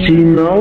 Sinal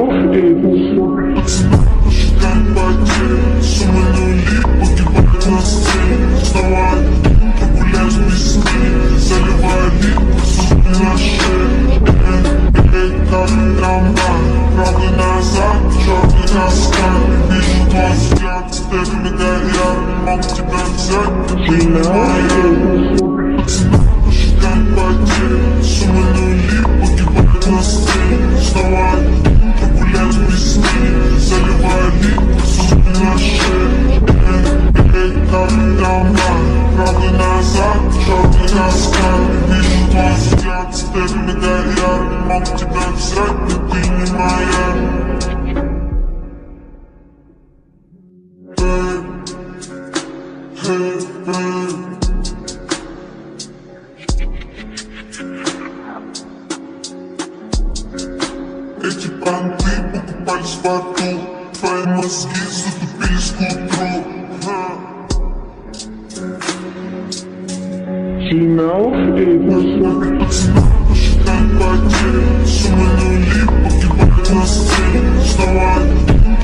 Эти понты покупались в аду, твои мозги затупились к утру. Sinal Посчитаем потери, суммы нули, погибают на сцене. Вставай,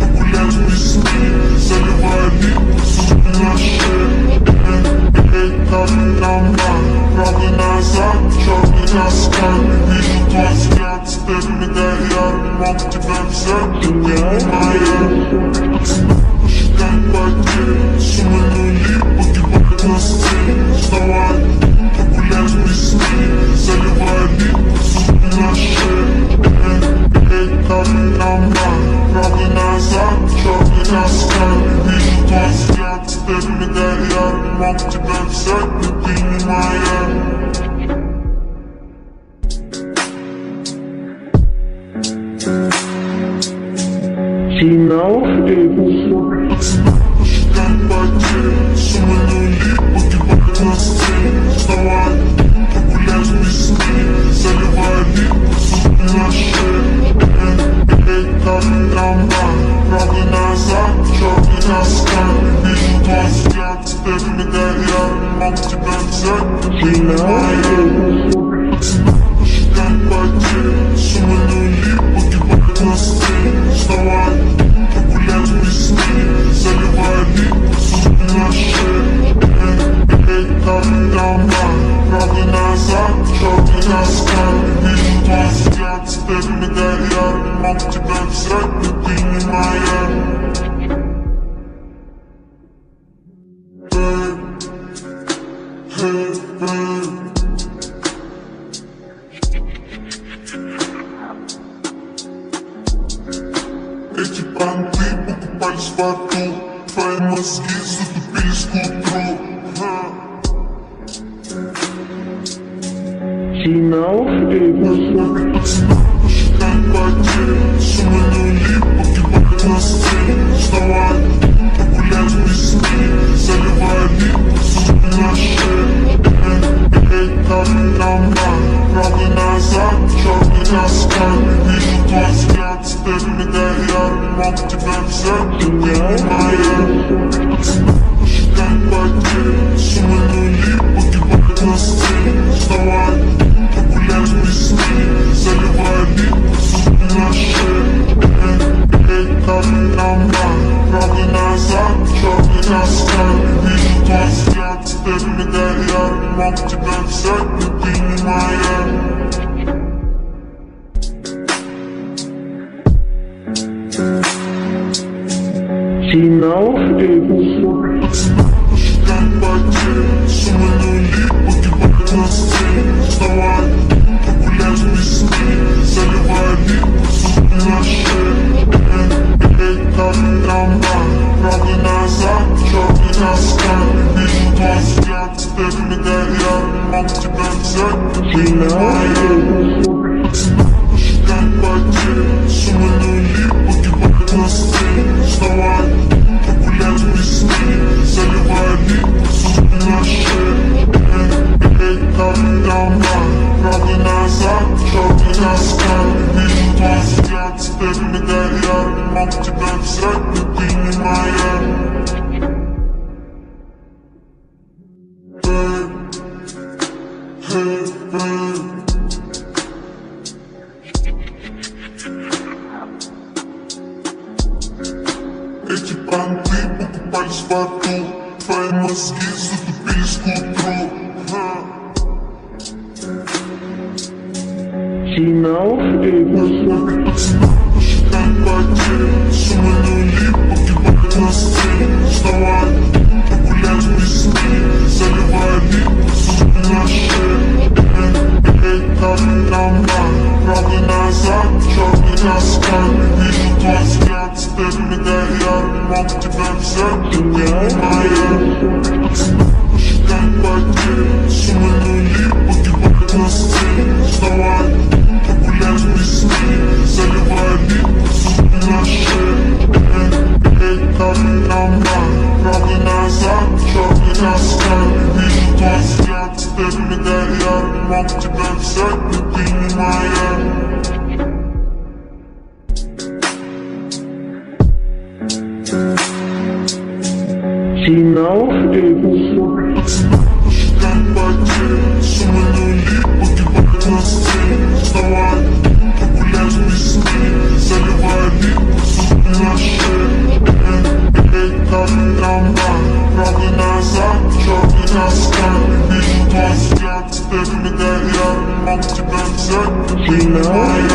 погулять без сны, заливали суммы на шее. Эй, как нормально, правда назад, черный раскат. Вижу твой взгляд, теперь мигает, я мог тебя взять, ты не моя. Посчитаем потери, суммы нули, погибают на сцене. Вставай, погулять без сны, заливали суммы на шее. Эй, как нормально, правда назад, черный раскат. Вижу твой взгляд, теперь мигает, я мог тебя взять, но ты не моя. Sinal Посчитаем потери, суммы нули, погибают на сцене. Вставай, погулять без сны, заливали суммы на шее. Эй, как нормально, правда назад, черный раскат. Вижу твой взгляд, теперь мигает, я мог тебя взять, но ты не моя. Посчитаем потери, суммы нули, погибают на сцене. Вставай, погулять без сны, заливали суммы на шее. Эй, как нормально, правда назад, черный раскат. Вижу твой взгляд, теперь мигает, я мог тебя взять, но ты не моя. Эти понты покупались в аду, твои мозги затупились к утру. Sinal Посчитаем потери, суммы нули, погибают на сцене. Вставай, погулять без сны, заливали суммы на шее. Эй, как нормально, правда назад, черный раскат. Вижу твой взгляд, теперь мигает, я мог тебя взять, ты не моя. Посчитаем потери, суммы нули, погибают на сцене. Вставай, погулять без сны, заливали суммы на шее. Эй, как нормально, правда назад, черный раскат. Вижу твой взгляд, теперь мигает, я мог тебя взять, но ты не моя. Sinal Посчитаем потери, суммы нули, погибают на сцене. Вставай, погулять без сны, заливали суммы на шее. Эй, как нормально, правда назад, черный раскат. Вижу твой взгляд, теперь мигает, я мог тебя взять, но ты не моя. Посчитаем потери, суммы нули, погибают на сцене. Вставай, погулять без сны, заливали суммы на шее. Эй, как нормально, правда назад, черный раскат. Вижу твой взгляд, теперь мигает, я мог тебя взять, но ты не моя. остались в аду. Твои мозги затупились к утру. She knows. Пацаны посчитали потери, суммы нули погибают на сцене. Снова один прогуляюсь без сны, заливая липы, суммы на шее. Как нам надо, правда назад, черный каскад. Вижу твой взгляд, теперь мигая, я не мог тебя взять, ты не моя. Пацаны посчитали потери, суммы нули погибают на сцене. Снова один прогуляюсь без сны, заливая липы, суммы на шее. Как нам надо, правда назад, черный каскад. Вижу твой взгляд, теперь мигая, я не мог тебя взять, но ты не моя. She knows. Пацаны посчитали потери, суммы нули погибают на сцене. Снова один прогуляюсь без сны, заливая липы, суммы на шее. Как нам надо, правда назад, черный каскад. Вижу твой взгляд, теперь мигая, я не мог тебя взять, но ты не моя.